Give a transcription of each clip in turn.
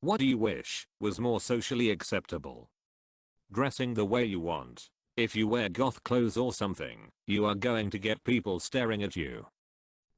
What do you wish was more socially acceptable? Dressing the way you want. If you wear goth clothes or something, you are going to get people staring at you.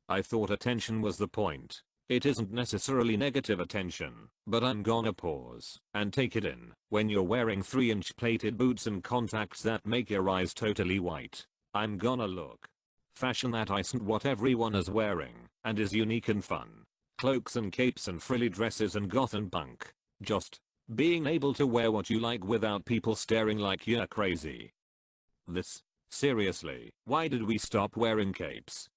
I thought attention was the point. It isn't necessarily negative attention, but I'm gonna pause and take it in. When you're wearing 3-inch plated boots and contacts that make your eyes totally white, I'm gonna look. Fashion that isn't what everyone is wearing and is unique and fun. Cloaks and capes and frilly dresses and goth and punk. Just being able to wear what you like without people staring like you're crazy. Seriously, why did we stop wearing capes?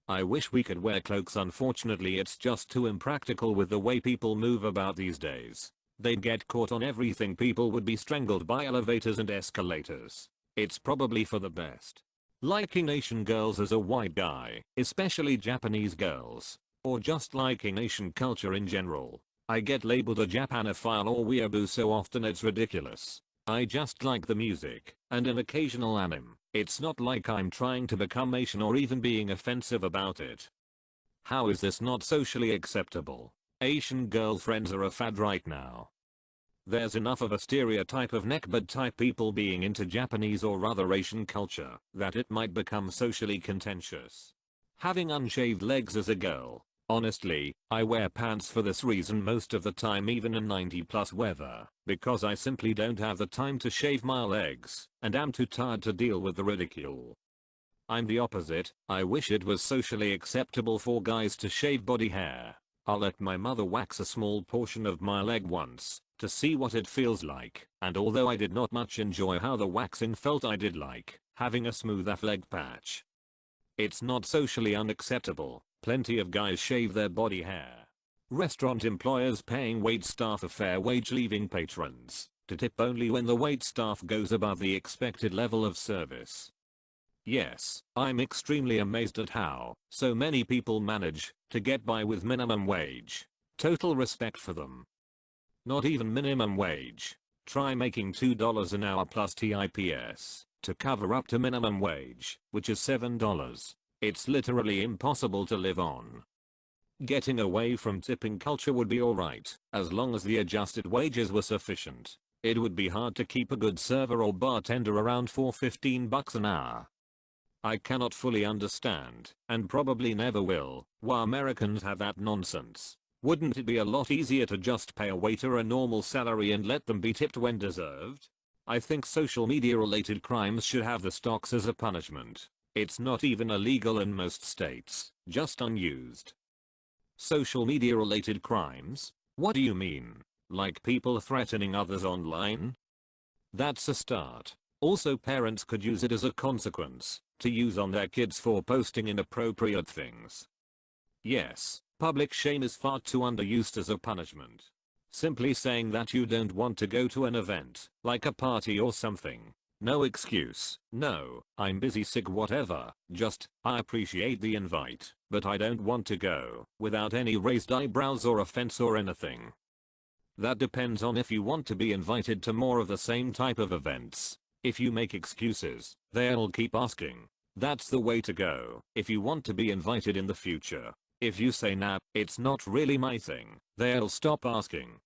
I wish we could wear cloaks. Unfortunately it's just too impractical with the way people move about these days. They'd get caught on everything. People would be strangled by elevators and escalators. It's probably for the best. Liking Asian girls as a white guy, especially Japanese girls, or just liking Asian culture in general. I get labeled a Japanophile or weeaboo so often it's ridiculous. I just like the music and an occasional anime. It's not like I'm trying to become Asian or even being offensive about it. How is this not socially acceptable? Asian girlfriends are a fad right now. There's enough of a stereotype of neckbeard type people being into Japanese or other Asian culture that it might become socially contentious. Having unshaved legs as a girl. Honestly, I wear pants for this reason most of the time, even in 90+ weather, because I simply don't have the time to shave my legs and am too tired to deal with the ridicule. I'm the opposite. I wish it was socially acceptable for guys to shave body hair. I'll let my mother wax a small portion of my leg once to see what it feels like, and although I did not much enjoy how the waxing felt, I did like having a smooth leg patch. It's not socially unacceptable. Plenty of guys shave their body hair. Restaurant employers paying wait staff a fair wage, leaving patrons to tip only when the wait staff goes above the expected level of service. Yes, I'm extremely amazed at how so many people manage to get by with minimum wage. Total respect for them. Not even minimum wage. Try making $2 an hour plus tips to cover up to minimum wage, which is $7. It's literally impossible to live on. Getting away from tipping culture would be alright, as long as the adjusted wages were sufficient. It would be hard to keep a good server or bartender around for $15 an hour. I cannot fully understand, and probably never will, why Americans have that nonsense. Wouldn't it be a lot easier to just pay a waiter a normal salary and let them be tipped when deserved? I think social media related crimes should have the stocks as a punishment. It's not even illegal in most states, just unused. Social media related crimes? What do you mean? Like people threatening others online? That's a start. Also, parents could use it as a consequence to use on their kids for posting inappropriate things. Yes, public shame is far too underused as a punishment. Simply saying that you don't want to go to an event, like a party or something. No excuse. No, I'm busy, sick, whatever. Just, I appreciate the invite, but I don't want to go, without any raised eyebrows or offense or anything. That depends on if you want to be invited to more of the same type of events. If you make excuses, they'll keep asking. That's the way to go if you want to be invited in the future. If you say nah, it's not really my thing, they'll stop asking.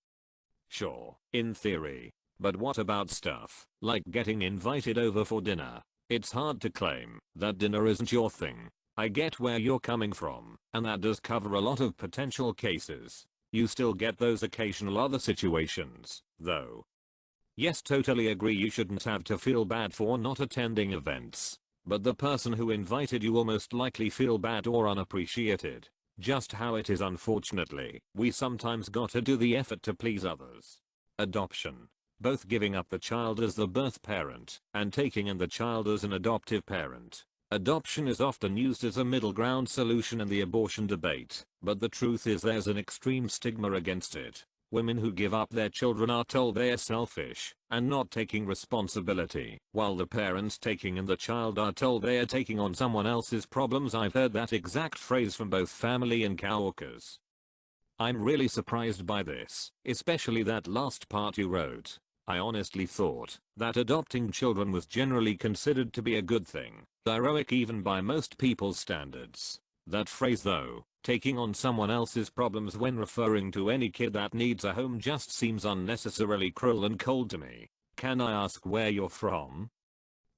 Sure, in theory. But what about stuff like getting invited over for dinner? It's hard to claim that dinner isn't your thing. I get where you're coming from, and that does cover a lot of potential cases. You still get those occasional other situations, though. Yes, totally agree, you shouldn't have to feel bad for not attending events. But the person who invited you will most likely feel bad or unappreciated. Just how it is, unfortunately. We sometimes gotta do the effort to please others. Adoption. Both giving up the child as the birth parent and taking in the child as an adoptive parent. Adoption is often used as a middle ground solution in the abortion debate, but the truth is there's an extreme stigma against it. Women who give up their children are told they are selfish and not taking responsibility, while the parents taking in the child are told they are taking on someone else's problems. I've heard that exact phrase from both family and coworkers. I'm really surprised by this, especially that last part you wrote. I honestly thought that adopting children was generally considered to be a good thing, heroic even by most people's standards. That phrase though, Taking on someone else's problems when referring to any kid that needs a home just seems unnecessarily cruel and cold to me. Can I ask where you're from?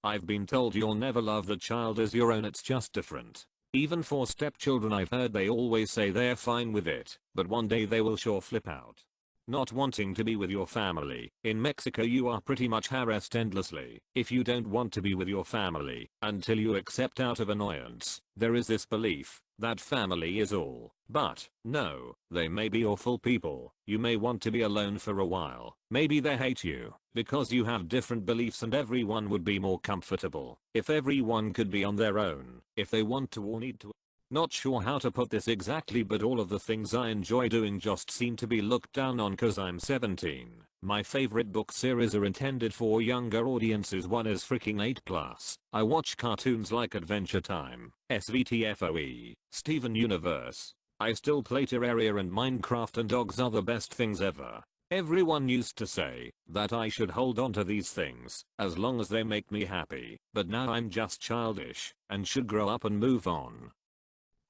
I've been told you'll never love the child as your own, it's just different. Even for stepchildren I've heard they always say they're fine with it, but one day they will sure flip out. Not wanting to be with your family. In Mexico you are pretty much harassed endlessly if you don't want to be with your family until you accept out of annoyance. There is this belief that family is all. But no, they may be awful people. You may want to be alone for a while. Maybe they hate you because you have different beliefs, and everyone would be more comfortable if everyone could be on their own if they want to or need to. Not sure how to put this exactly, but all of the things I enjoy doing just seem to be looked down on cause I'm 17. My favorite book series are intended for younger audiences. One is freaking 8+. I watch cartoons like Adventure Time, SVTFOE, Steven Universe. I still play Terraria and Minecraft, and dogs are the best things ever. Everyone used to say that I should hold on to these things as long as they make me happy, but now I'm just childish and should grow up and move on.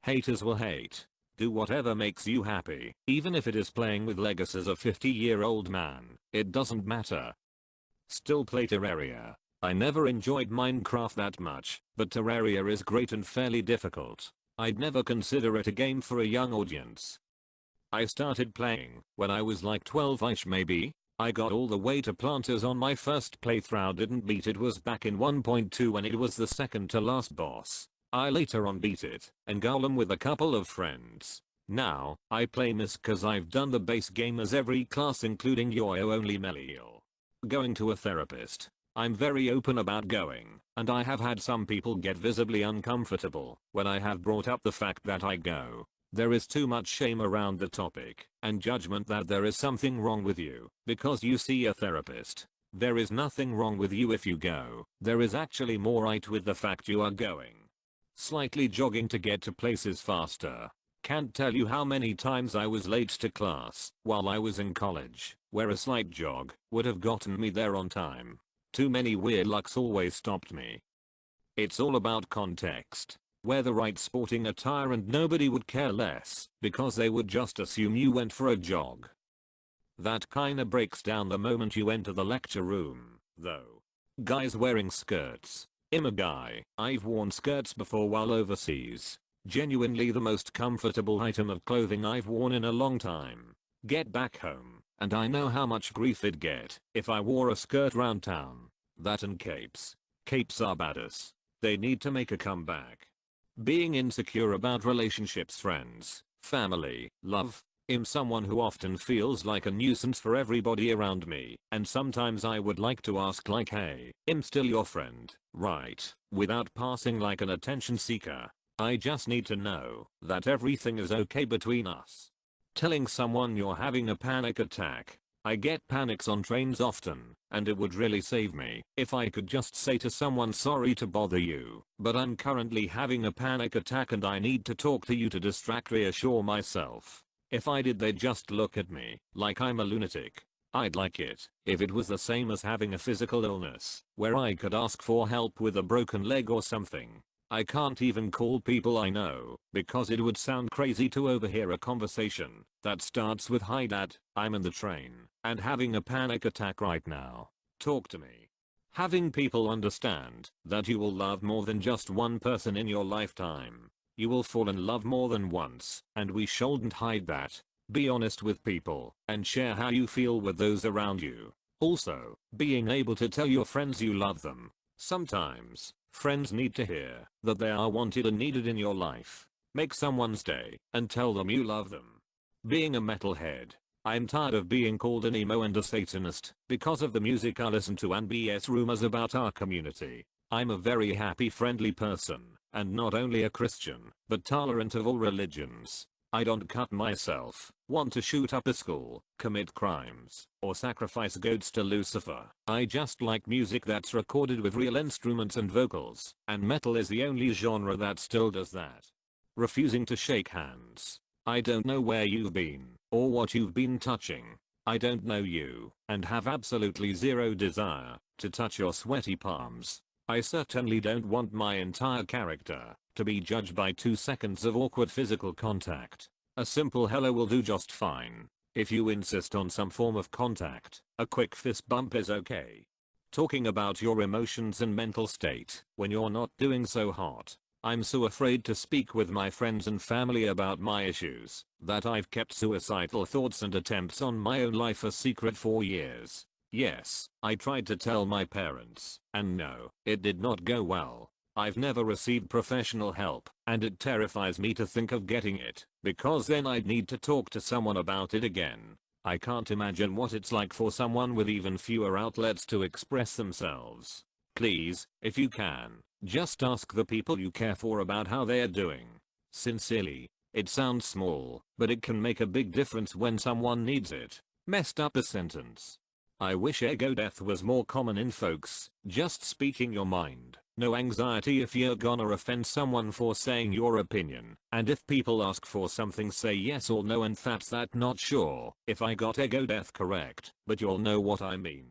Haters will hate. Do whatever makes you happy, even if it is playing with Legos as a 50-year-old man, it doesn't matter. Still play Terraria. I never enjoyed Minecraft that much, but Terraria is great and fairly difficult. I'd never consider it a game for a young audience. I started playing when I was like 12ish maybe. I got all the way to Planters on my first playthrough, didn't beat it, was back in 1.2 when it was the second to last boss. I later on beat it and Golem with a couple of friends. Now, I play Miss cause I've done the base game as every class including Yo-Yo only Meliel. Going to a therapist. I'm very open about going, and I have had some people get visibly uncomfortable when I have brought up the fact that I go. There is too much shame around the topic and judgment that there is something wrong with you because you see a therapist. There is nothing wrong with you if you go. There is actually more right with the fact you are going. Slightly jogging to get to places faster. Can't tell you how many times I was late to class while I was in college, where a slight jog would have gotten me there on time. Too many weird lucks always stopped me. It's all about context. Wear the right sporting attire and nobody would care less because they would just assume you went for a jog. That kinda breaks down the moment you enter the lecture room, though. Guys wearing skirts. I'm a guy. I've worn skirts before while overseas. Genuinely the most comfortable item of clothing I've worn in a long time. Get back home, and I know how much grief it'd get if I wore a skirt round town. That and capes. Capes are badass. They need to make a comeback. Being insecure about relationships, friends, family, love. I'm someone who often feels like a nuisance for everybody around me, and sometimes I would like to ask like, hey, I'm still your friend, right? Without passing like an attention seeker. I just need to know that everything is okay between us. Telling someone you're having a panic attack. I get panics on trains often, and it would really save me if I could just say to someone, sorry to bother you, but I'm currently having a panic attack and I need to talk to you to reassure myself. If I did, they'd just look at me like I'm a lunatic. I'd like it if it was the same as having a physical illness, where I could ask for help with a broken leg or something. I can't even call people I know because it would sound crazy to overhear a conversation that starts with, hi dad, I'm in the train and having a panic attack right now. Talk to me. Having people understand that you will love more than just one person in your lifetime. You will fall in love more than once, and we shouldn't hide that. Be honest with people and share how you feel with those around you. Also, being able to tell your friends you love them. Sometimes, friends need to hear that they are wanted and needed in your life. Make someone's day and tell them you love them. Being a metalhead. I'm tired of being called an emo and a satanist because of the music I listen to and BS rumors about our community. I'm a very happy, friendly person, and not only a Christian, but tolerant of all religions. I don't cut myself, want to shoot up a school, commit crimes, or sacrifice goats to Lucifer. I just like music that's recorded with real instruments and vocals, and metal is the only genre that still does that. Refusing to shake hands. I don't know where you've been, or what you've been touching. I don't know you, and have absolutely zero desire to touch your sweaty palms. I certainly don't want my entire character to be judged by 2 seconds of awkward physical contact. A simple hello will do just fine. If you insist on some form of contact, a quick fist bump is okay. Talking about your emotions and mental state when you're not doing so hot. I'm so afraid to speak with my friends and family about my issues that I've kept suicidal thoughts and attempts on my own life a secret for years. Yes, I tried to tell my parents, and no, it did not go well. I've never received professional help, and it terrifies me to think of getting it, because then I'd need to talk to someone about it again. I can't imagine what it's like for someone with even fewer outlets to express themselves. Please, if you can, just ask the people you care for about how they're doing. Sincerely. It sounds small, but it can make a big difference when someone needs it. Messed up a sentence. I wish ego death was more common in folks, just speaking your mind. No anxiety if you're gonna offend someone for saying your opinion, and if people ask for something say yes or no and that's that. Not sure if I got ego death correct, but you'll know what I mean.